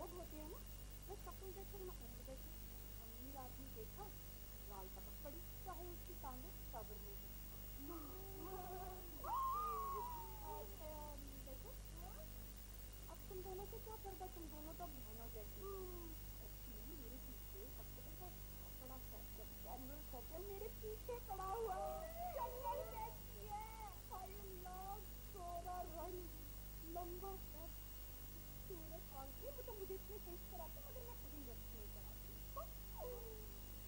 لوگ ہوتے ہیں نا وہ شکل دیکھو نہ عمر دیکھو. امیر آدمی دیکھا لال ٹپک پڑی چاہے اس کی ٹانگیں قبر میں ہو. دیکھو اب تم دونوں سے کیا پردہ, تم دونوں تو بہنوں جیسی. ایکچولی میرے پیچھے بڑا جنرل سرجن میرے پیچھے پڑا ہوا جنرل کیسی ہے. سورا رنگ لمبا قد صورت آنکھیں, وہ تو مجھے اتنے ٹیسٹ کراتے مگر میں کبھی نیکسٹ نہیں کراتی.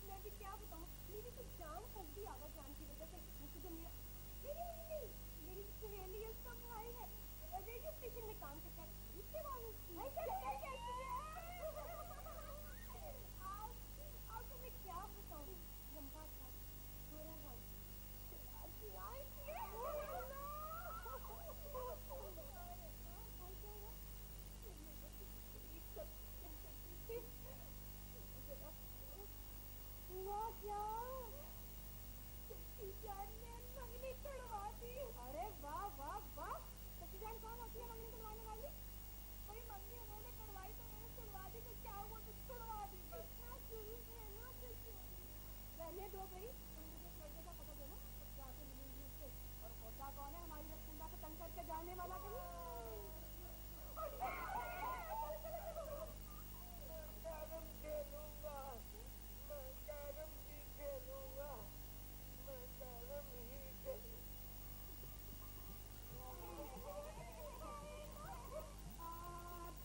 میں بھی کیا بتاؤں, میری تو جان پھنس گئی آغا جان کی وجہ سے. مجھے جو میری سہیلی ہے اس کا بھائی ہے ریڈیو اسٹیشن میں کام کرتا ہے. آپ کو میں کیا بتاؤں, لمبا تھا گورا رنگ منگنی چڑھوا دی. ارے واہ واہ واہ, سچی جان کون ہوتی ہے منگنی چڑھوانے والی؟ بھائی منگنی انہوں نے چڑھوائی تو میں نے چڑھوا دی, تو کیا ہوا تو چڑھوا دی. بچنا شروع سے ہے نا رہنے دو بھائی, تم مجھے لڑکے کا پتہ دینا تو جا کے ملوں گی اس سے. اور ہوتا کون ہے ہماری رسندہ کو تنگ کر کے جانے والا کہیں. کیرم کھیلوں گا, میں کیرم بھی کھیلوں گا, میں کیرم ہی کھیلوں.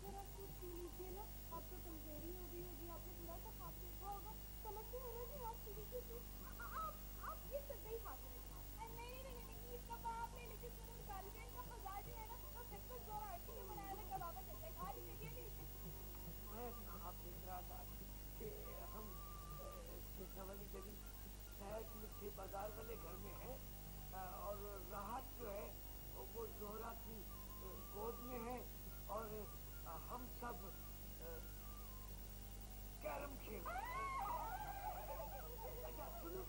ذرا کچھ پی لیجیے نا, اب تو تم دیر ہی ہوگی آپ نے پورا سا خواب دیکھا ہوگا. سمجھتے ہیں نا کہ آپ پی لیجیے. آپ یہ سب نہیں کھاتے ہیں. نہیں کباب لے لیجیے, ضرور کھا لیجیے. ان کا مزاج جو ہے نا وہ بالکل زور آتی ہے بنایا ہوا کباب جیسے. کھا لیجیے یہ لیجیے. میں بھی خواب دیکھ رہا تھا کہ ہم اسٹیشن والی گلی شہر مٹھی بازار والے گھر میں ہیں, اور راحت جو ہے وہ زہرا کی گود میں ہے, اور ہم سب کیرم کھیل رہے ہیں. اچھا سنو,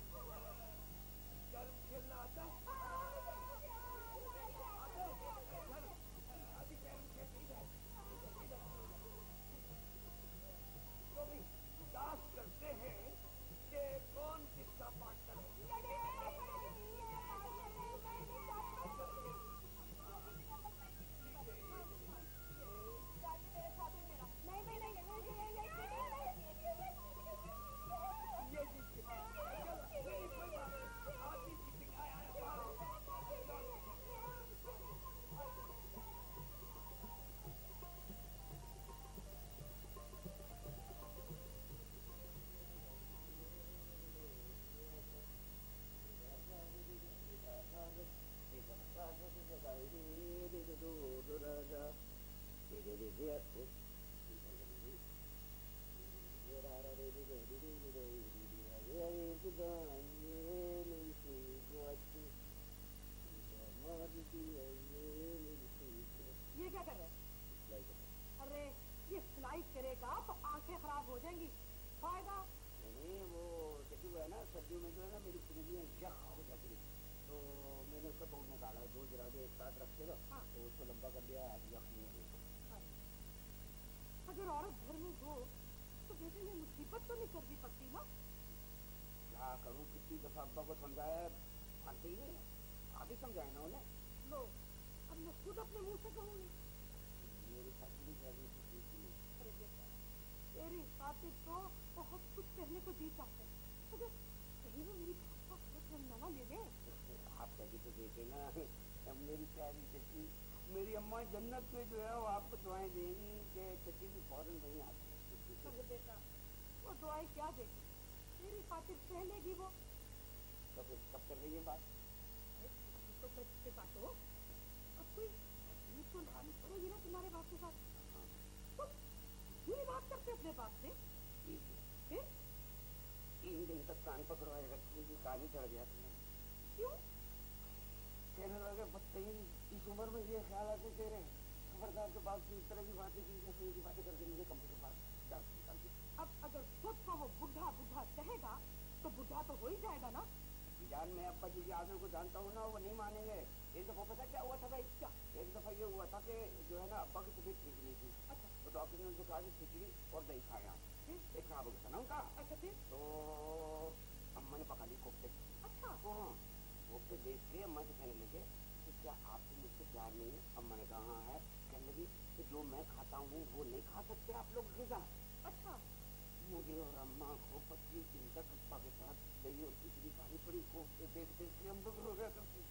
کیرم کھیلنا آتا ہے؟ ابھی کیرم کھیلتے ادھر تو بھی ٹاس کرتے ہیں کہ کون کس کا پارٹنر ہے. یہ کیا کر رہے ہیں؟ ارے یہ سلائی کرے گا تو آنکھیں خراب ہو جائیں گی. فائدہ نہیں, وہ دیکھی ہوا ہے نا, سردیوں میں جو ہے نا میری پنجلیاں جخ ہو جاتی ہے, تو میں نے اس کو توڑنے ڈالا. 2 جرابیں ایک ساتھ رکھ کے نا, تو اس کو لمبا کر دیا, اب جخ نہیں ہے. اگر عورت گھر میں ہو تو بیٹے یہ مصیبت تو نہیں کرنی پڑتی نا. کیا کروں, کتنی دفعہ ابا کو سمجھایا, مانتے ہی نہیں. آپ ہی سمجھائے نا انہیں. لو اب میں خود اپنے منہ سے کہوں گی. میری خاطر کہہ ارے بیٹا تیری خاطر تو بہت کچھ کہنے کو جی چاہتے ہیں, مگر کہیں وہ میری بات کا خود نہ لے لیں. آپ کہہ تو دیکھیں نا, میری پیاری چچی, میری اماں جنت میں جو ہے وہ آپ کو دعائیں دیں گی کہ چچی بھی فوراً نہیں آتی. ارے بیٹا وہ دعائیں کیا دے گی, تیری خاطر کہہ لے گی وہ. تو پھر کب کر رہی ہے بات؟ تو سے بات ہو, اب کوئی تکلیف تو لگانی پڑے گی نا تمہارے باپ کے ساتھ. تو کیوں نہیں بات کرتے اپنے باپ سے؟ پھر 3 دن تک کان پکڑوائے رکھنے کی کہانی چڑھ گیا تھا. کیوں؟ کہنے لگے بدترین اس عمر میں یہ خیال آتے تیرے خبردار کے پاس اس طرح کی باتیں کی باتیں کر کے مجھے کمرے کے پاس ڈال دی. اب اگر خود کو وہ بڈھا کہے گا تو بڈھا تو ہو ہی جائے گا نا. جان میں ابا جی آدمی کو جانتا ہوں نا, وہ نہیں مانیں گے. ایک دفعہ پتہ کیا ہوا تھا بھائی؟ کیا؟ ایک دفعہ یہ ہوا تھا کہ جو ہے نا ابا کی طبیعت ٹھیک نہیں تھی. اچھا. تو ڈاکٹر نے ان سے کہا کہ کھچڑی اور دہی کھائیں آپ. ایک خراب ہو گیا تھا نا ان کا. اچھا پھر؟ تو اماں نے پکا لی کوفتے. اچھا. ہاں کوفتے دیکھ کے اماں سے کہنے لگے کہ کیا آپ کو مجھ سے پیار نہیں ہے؟ اماں نے کہا ہاں ہے. کہنے لگی کہ جو میں کھاتا ہوں وہ نہیں کھا سکتے آپ لوگ غذا. اچھا. مجھے اور اماں کو 25 دن تک ابا کے ساتھ دہی اور کھچڑی کھانی پڑی. کوفتے دیکھ دیکھ کے ہم لوگ رو گیا کرتے.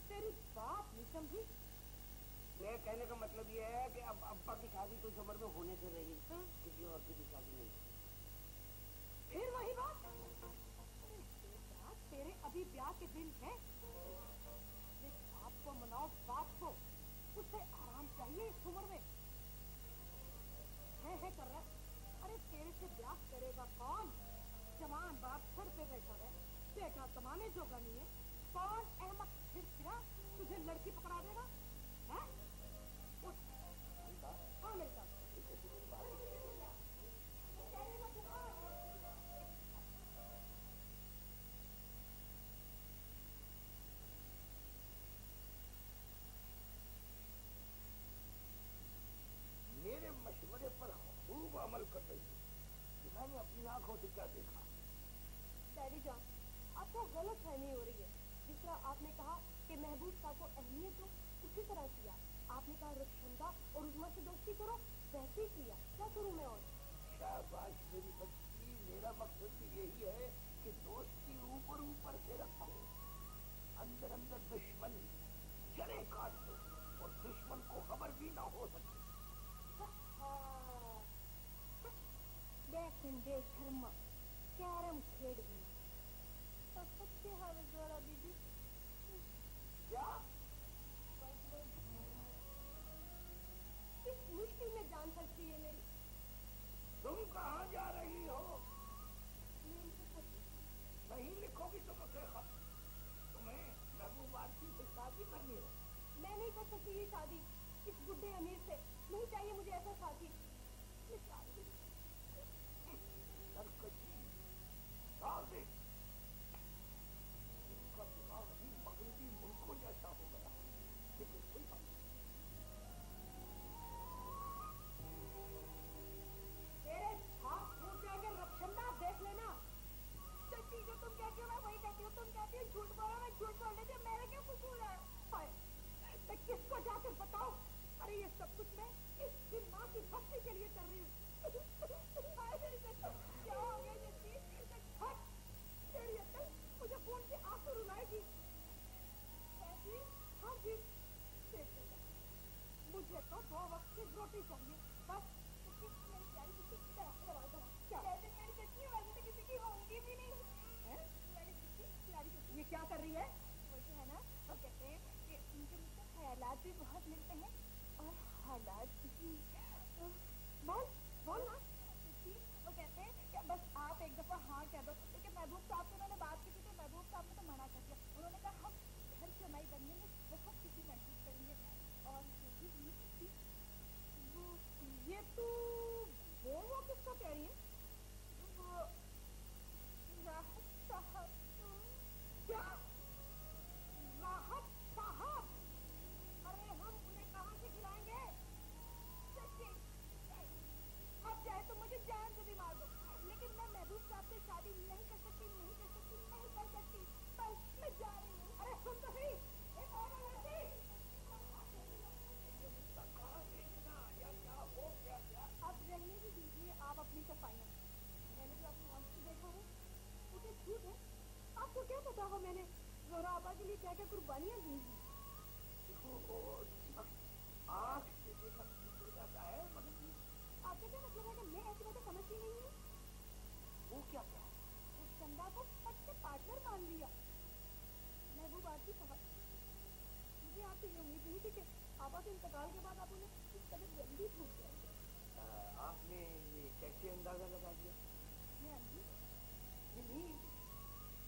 تیری بات نہیں سمجھی. میرے کہنے کا مطلب یہ ہے کہ اب ابا کی شادی تو اس عمر میں ہونے سے رہی, کسی اور کی بھی شادی نہیں. پھر وہی بات. تیرے ابھی بیاہ کے دن ہے. جس آپ کو مناؤ باپ کو, اسے آرام چاہیے اس عمر میں. ہے کر رہا. ارے تیرے سے بیاہ کرے گا کون؟ جوان باپ سر پہ بیٹھا ہے, بیٹا کمانے جوگا نہیں ہے. کون احمق پھر پھرا تجھے لڑکی پکڑا دے گا؟ ہاں میرے ساتھ. میرے مشورے پر خوب عمل کر رہی ہے. میں نے اپنی آنکھوں سے کیا دیکھا. ڈیڈی جان, آپ کو غلط فہمی ہو رہی ہے. جس طرح آپ نے کہا کہ محبوب صاحب کو اہمیت دو, اسی طرح کیا. آپ نے کہا رخشندہ اور عظمیٰ سے دوستی کرو, ویسے ہی کیا. کیا کروں میں اور؟ شاباش میری بچی, میرا مقصد بھی یہی ہے کہ دوستی اوپر سے رکھو, اندر اندر دشمن جڑیں کاٹ دو اور دشمن کو خبر بھی نہ ہو سکے. بے شرما کیرم کھیل دیا. سچے حالت والا دیدی. کیا اس مشکل میں جان سکتی ہے میری. تم کہاں جا رہی ہو؟ میں ان سے نہیں لکھو گی تم اسے خط. تمہیں محبوب آدمی سے شادی کرنی ہے. میں نہیں کر سکتی یہ شادی اس بڈھے امیر سے. نہیں چاہیے مجھے ایسا ساتھی. سرکشی صادق, اس کا دماغ بھی مغربی ملکوں جیسا ہو گیا. لیکن کوئی بات نہیں. تیرے ہاتھ پھوٹ جائیں گے رخشندہ, دیکھ لینا. سچی جو تم کہتی ہو میں وہی کہتی ہوں. تم کہتی ہو جھوٹ بولو, میں جھوٹ بولنے سے میرے کیا قصور ہے؟ میں کس کو جا کر بتاؤں؟ ارے یہ سب کچھ میں اس دن ماں کی بستی کے لیے کر رہی ہوں. کیا ہو گیا جلدی؟ تیری عقل مجھے خون کے آنسو رلائے گی. ایسی ہاں جی, دیکھ لینا. مجھے تو 2 وقت کی روٹی چاہیے بس. میری پیاری بچی میری بچی ویسے تو کسی کی ہوگی بھی نہیں. میری بچی پیاری بچی یہ کیا کر رہی ہے؟ وہ جو ہے نا, وہ کہتے ہیں کہ ان کے مجھ سے خیالات بھی بہت ملتے ہیں اور حالات بھی. بول نا. وہ کہتے ہیں کہ بس آپ ایک دفعہ ہاں کہہ دو, کیونکہ محبوب صاحب سے انہوں نے بات کی تھی تو محبوب صاحب نے تو منع کر دیا. انہوں نے کہا ہم گھر کے مائی بننے میں بہت خوشی محسوس کریں گے. اور یہ تو وہ کس کو کہہ رہی ہے؟ وہ راحت صاحب. کیا راحت صاحب؟ ارے ہم انہیں کہاں سے کھلائیں گے؟ سچی اب چاہے تو مجھے جان سے بھی مار دو, لیکن میں محبوب صاحب سے شادی نہیں کر سکتی. بس میں جا رہی ہوں. ارے سن تو صحیح, ایک اور لڑکی. اب رہنے بھی دیجیے آپ اپنی صفائیاں. میں نے جو اپنی آنکھ سے دیکھا ہے وہ تو جھوٹ ہے. آپ کو کیا پتا ہو میں نے زہرا آبا کے لیے کیا کیا قربانیاں دی ہیں. آنکھ سے دیکھا ہو جاتا ہے, مگر آپ کا کیا مطلب ہے کہ میں ایسی باتیں سمجھتی نہیں ہوں؟ وہ کیا کہا؟ اس چندا کو پٹ سے پارٹنر مان لیا. محبوب آتی صاحب, مجھے آپ سے یہ امید نہیں تھی کہ آبا کے انتقال کے بعد آپ انہیں اس قدر جلدی بھول جائیں گے. آپ نے یہ کیسے اندازہ لگا دیا؟ میں اندھی نہیں,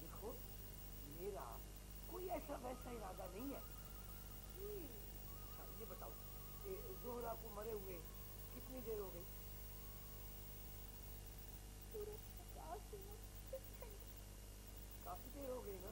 دیکھو میرا کوئی ایسا ویسا ارادہ نہیں ہے. اچھا یہ بتاؤ کہ زہرا کو مرے ہوئے کتنی دیر ہو گئی؟ پورے 50 دنوں. کافی دیر ہو گئی نا.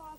5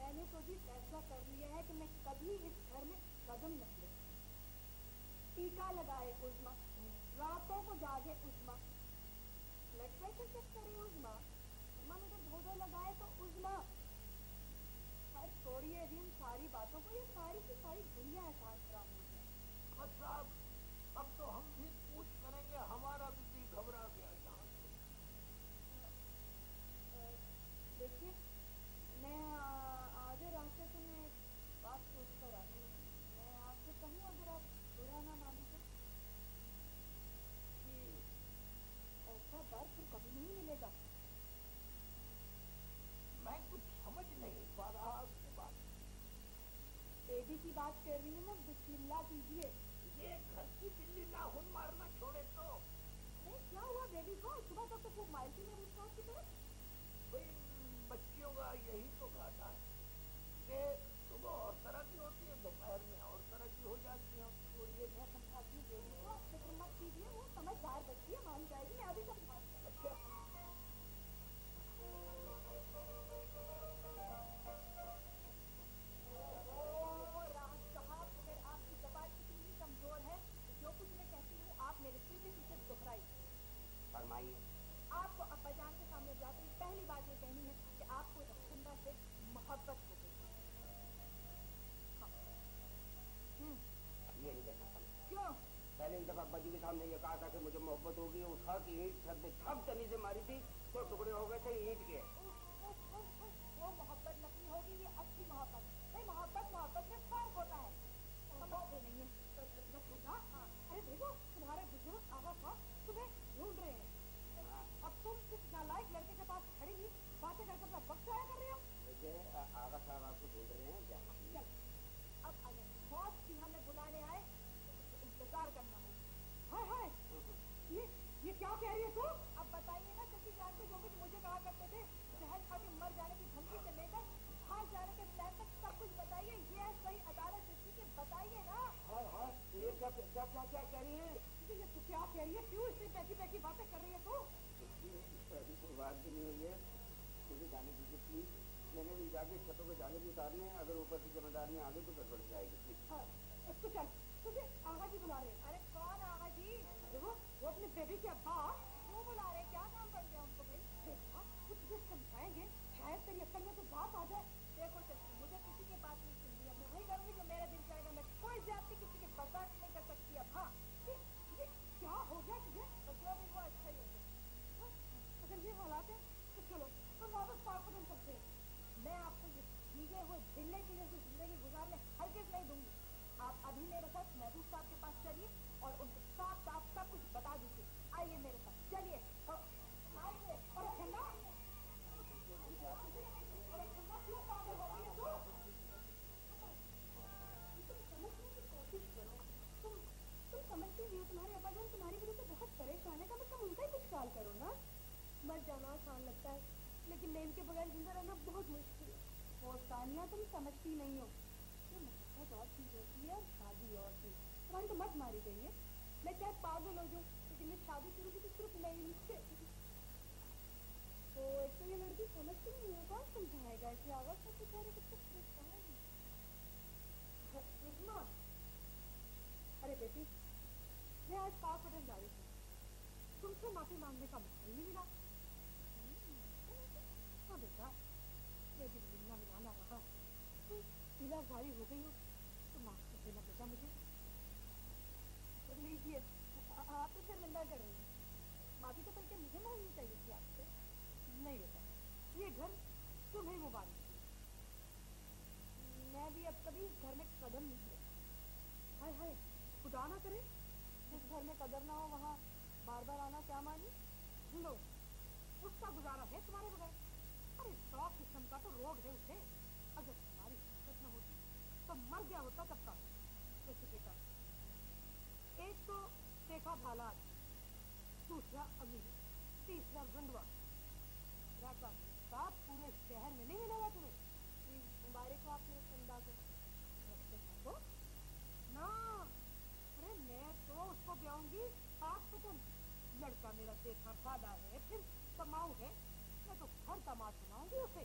میں نے تو جی فیصلہ کر لیا ہے کہ میں کبھی اس گھر میں قدم نہ لے. ٹیکا لگائے عظما, راتوں کو جاگے عظما, بلڈ پریشر چیک کرے عظما, تھرمامیٹر دھو لگائے تو عظما. خیر چھوڑیے جی ان ساری باتوں کو, یہ ساری کی ساری دنیا احسان خراب ہو گیا. بس صاحب اب تو ہم بھی پوچھ کریں گے, ہمارا بھی دل گھبرا گیا یہاں سے. دیکھیے میں آدھے راستے سے میں ایک بات سوچ کر آئی ہوں. میں آپ سے کہوں اگر آپ برا نہ مانیں تو کہ ایسا در پھر کبھی نہیں ملے گا. میں کچھ سمجھ نہیں پا رہا آپ کی بات. بیبی کی بات کر رہی ہوں میں, بسم اللہ کیجیے. یہ گھر کی بلی لاہن مارنا چھوڑے تو. ارے کیا ہوا بیبی کو؟ صبح تک تو خوب مائل تھی میرے استاد کی طرف. بھئی بچیوں کا یہی تو گاتا ہے کہ صبح اور طرح کی ہوتی ہے, دوپہر میں اور طرح کی ہو جاتی ہے. چھوڑیے میں سمجھاتی ہوں بیبی کو, فکر مت کیجیے, وہ سمجھدار بچی ہے, مان جائے گی, میں ابھی سمجھاتی ہوں. اچھا راحت صاحب اگر آپ کی زبان اتنی ہی کمزور ہے تو جو کچھ میں کہتی ہوں آپ میرے سر کے پیچھے دہرائیے. فرمائیے. آپ کو ابا جان کے سامنے جاتے ہی پہلی بات یہ کہنی ہے کہ آپ کو رسندہ سے محبت ہو گئی. یہ نہیں کہہ سکتا. کیوں؟ پہلے ایک دفعہ ابا جی کے سامنے یہ کہا تھا کہ مجھے محبت ہوگی, اٹھا کے اینٹ سر میں تھپ تنی سے ماری تھی تو ٹکڑے ہو گئے تھے اینٹ کے. وہ محبت نقلی ہوگی, یہ اچھی محبت. نہیں محبت میں فرق ہوتا ہے. سمجھتے نہیں ہے. ارے دیکھو تمہارے بزرگ آغا صاحب تمہیں ڈھونڈ رہے ہیں. اب تم کس نالائق لڑکے کے پاس کھڑی ہوئی باتیں کر کے اپنا وقت ضائع کر رہے ہو. دیکھیے آغا صاحب آپ کو ڈھونڈ رہے ہیں کیا؟ چل اب اگر موت کی ہمیں بلانے آئے تو انتظار کرنا ہوگا. ہائے یہ کیا کہہ رہی ہے تو؟ اب بتائیے نا چچی جان کے جو کچھ مجھے کہا کرتے تھے, زہر کھا کے مر جانے کی دھمکی سے لے کر ہار جانے کے پلان تک سب کچھ بتائیے. یہ ہے صحیح عدالت چچی کے, بتائیے نا. یہ کیا کہہ رہی ہیں؟ یہ تو کیا کہہ رہی ہے, کیوں اس سے بیٹھی باتیں کر رہی ہے تو؟ ایسی کوئی بات بھی نہیں ہوئی ہے, مجھے جانے دیجیے پلیز. میں نے بھی جا کے چھتوں کو جانے بھی اتارنے ہیں, اگر اوپر سے ذمہ دار میں آگے تو گڑبڑ جائے گی. تو چل تجھے آغا جی بلا رہے. ارے کون آغا جی؟ وہ اپنے بیبی کے ابا. وہ بلا رہے, کیا کام پڑ گیا ان کو بھائی؟ دیکھا وہ تجھے سمجھائیں گے, شاید تیری عقل میں تو بات آ جائے. دیکھو چلتی مجھے کسی کی بات نہیں سننی ہے, میں وہی کروں گی جو میرا دل چاہے گا. میں کوئی زیادتی کسی کی برداشت نہیں کر سکتی. اب ہاں یہ کیا ہو گیا تجھے؟ جو بھی وہ اچھا ہی ہو گیا. اگر یہ حالات ہے تو چلو ہم واپس پاکستان چلتے ہیں. میں آپ کو یہ بھیگے ہوئے بلے کی جیسی زندگی گزارنے ہرگز نہیں دوں گی. آپ ابھی میرے ساتھ محبوب صاحب کے پاس چلیے اور ان کو صاف صاف سب کچھ بتا دیجیے. آئیے میرے ساتھ, چلیے. آئیے. اور ٹھنڈا کیوں پاگل ہو رہی ہے تو؟ تم سمجھنے کی کوشش کرو. تم سمجھتی نہیں ہو تمہارے ابا جان تمہاری وجہ سے بہت پریشان ہے. کم از کم ان کا ہی کچھ خیال کرو نا. مر جانا آسان لگتا ہے لیکن میں ان کے بغیر زندہ رہنا بہت مشکل ہے. وہ ثانیہ تم سمجھتی نہیں ہو. یہ محبت اور چیز ہوتی ہے اور شادی اور چیز. تمہاری تو مت ماری گئی ہے. میں چاہے پاگل ہو جاؤں لیکن میں شادی کروں گی تو صرف نہیں سے. تو ایک تو یہ لڑکی سمجھتی نہیں ہے, کون سمجھائے گا کہ آغاز سے کچھ اور کچھ پریشان ہے. ارے بیٹی میں آج پاک ہوٹل جا رہی تھی, تم سے معافی مانگنے کا موقع ہی نہیں ملا. ہاں بیٹا یہ دل ملنا ملانا رہا, دلا زاری ہو گئی ہو تو معاف کر دینا بیٹا مجھے. لیجیے آپ تو شرمندہ کر رہی ہیں. معافی تو بلکہ مجھے مانگنی چاہیے تھی آپ سے. نہیں بیٹا یہ گھر تمہیں مبارک. میں بھی اب کبھی اس گھر میں قدم نہیں رکھتی. ہائے ہائے خدا نہ کرے جس گھر میں قدر نہ ہو وہاں بار بار آنا کیا مانی. لو اس کا گزارا ہے تمہارے بغیر. ارے 100 قسم کا تو روگ ہے اسے. اگر تمہاری حرکت نہ ہوتی تو مر گیا ہوتا کب کا. جیسے بیٹا ایک تو دیکھا بھالا, دوسرا امیر, تیسرا رنڈوا, ساتھ پورے شہر میں نہیں ملے گا تمہیں. مبارک ہو آپ میرے خندہ کو. رکھتے نا. ارے میں تو اس کو بیاؤں گی پاک پتن. لڑکا میرا دیکھا بھالا ہے, پھر کماؤ ہے, میں تو گھر داماد بناؤں گی اسے.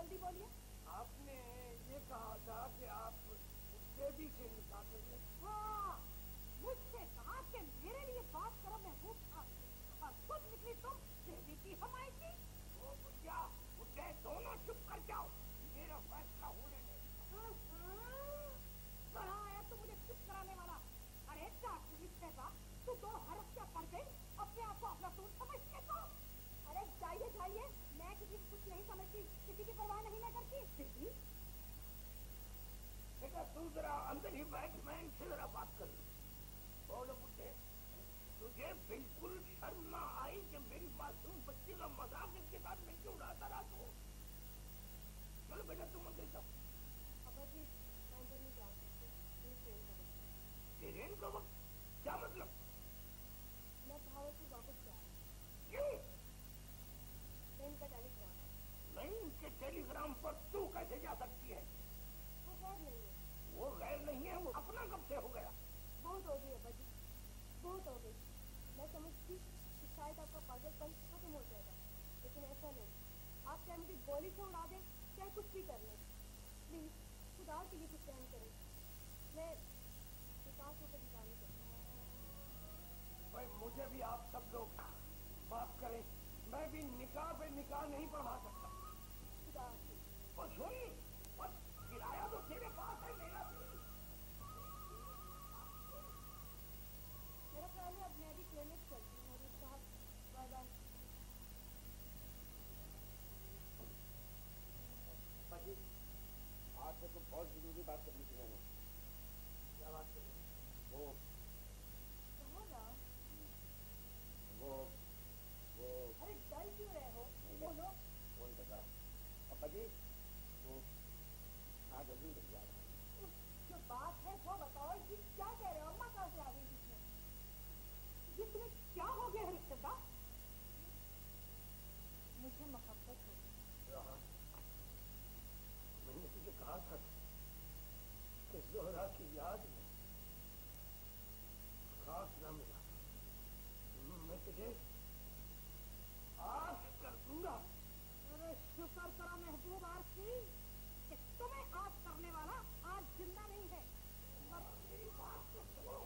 جلدی بولیے. آپ نے یہ کہا تھا کہ آپ بیبی سے نکاح کر لیں. ہاں مجھ سے کہا کہ میرے لیے بات کرو محبوب صاحب سے, اور خود نکلی تم بیبی کی حمایتی. وہ بڈھیا بڈھے دونوں چپ کر جاؤ, میرا فیصلہ ہونے دے. کہاں آیا تو مجھے چپ کرانے والا. ارے تو دو حرف کیا پڑ گئی, اپنے آپ کو اپنا سوچ سمجھتے تو. ارے جائیے جائیے, میں کسی کو کچھ نہیں سمجھتی, کسی کی پرواہ نہیں میں کرتی. بیٹا تم ذرا اندر ہی بیٹھ, میں ان سے ذرا بات کر لوں. بولو بڈھے, تجھے بالکل شرم نہ آئی کہ میری معصوم بچی کا مذاق اس کے ساتھ مل کے اڑاتا رہا تو. چلو بیٹا تم اندر جاؤ. ابا جی میں اندر نہیں جا سکتی, ٹرین کا وقت کیا مطلب؟ میں بھاوت سے واپس جا رہی. کیوں؟ ٹرین کا ٹیلی گرام. نہیں, ان کے ٹیلی گرام پر تو کیسے جا سکتی ہے؟ وہ غیر نہیں ہے. وہ غیر نہیں ہے, وہ اپنا کب سے ہو گیا؟ بہت ہو گئی ابا جی, بہت ہو گئی. میں سمجھتی کہ شاید آپ کا پاگل پن ختم ہو جائے گا, لیکن ایسا نہیں. آپ چاہے مجھے گولی سے اڑا دیں, چاہے کچھ بھی کر لیں, پلیز خدا کے لیے کچھ سہن کریں. میں نکاح کے اوپر نکاح نہیں کرتا. بھائی مجھے بھی آپ سب لوگ معاف کریں, میں بھی نکاح پہ نکاح نہیں پڑھا سکتا. خدا حافظ. اور سن, بس کرایہ تو تیرے پاس ہے, میرا بھی. میرا خیال ہے اب میں بھی کلینک چلتی ہوں. اور صاحب بائے بائے. جی آپ سے تو بہت ضروری بات کرنی تھی میں نے. کیا بات کریں؟ وہ کہاں گا؟ ارے ڈر کیوں رہے ہو, بولو. فون کر رہا ابا جی, وہ آج ابھی لگ جا رہا ہے. جو بات ہے وہ بتاؤ, یہ کیا کہہ رہے ہو؟ اماں کہاں سے آ گئی جس میں کیا ہو گیا ہے رشتے دار؟ مجھے محبت ہو. میں نے تجھے کہا تھا کہ زہرا کی یاد میں خاص نہ ملا, میں تجھے آج کر دوں گا. ارے شکر کرو محبوب عارفی کہ تمہیں آج کرنے والا آج زندہ نہیں ہے. میری بات تو سنو.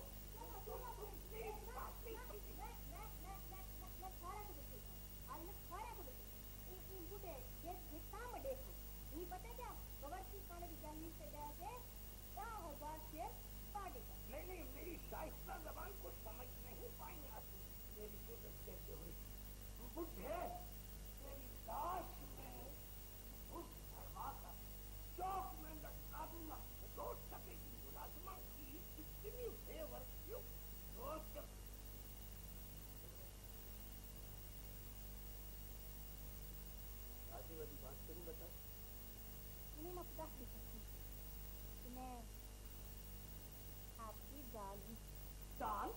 نہیں, میری شائستہ زبان کو سمجھ نہیں پائی آتی. میری ضرورت کہتے ہوئے بڈھے تیری لاش میں اس بھروا کر چوک میں لٹکا دوں گا. سوچ سکے گی ملازمہ کی اتنی بے ورکیوں, سوچ شادی والی بات تو نہیں بتا. میں بتا سکتی کہ میں آپ کی دال ہوں. دال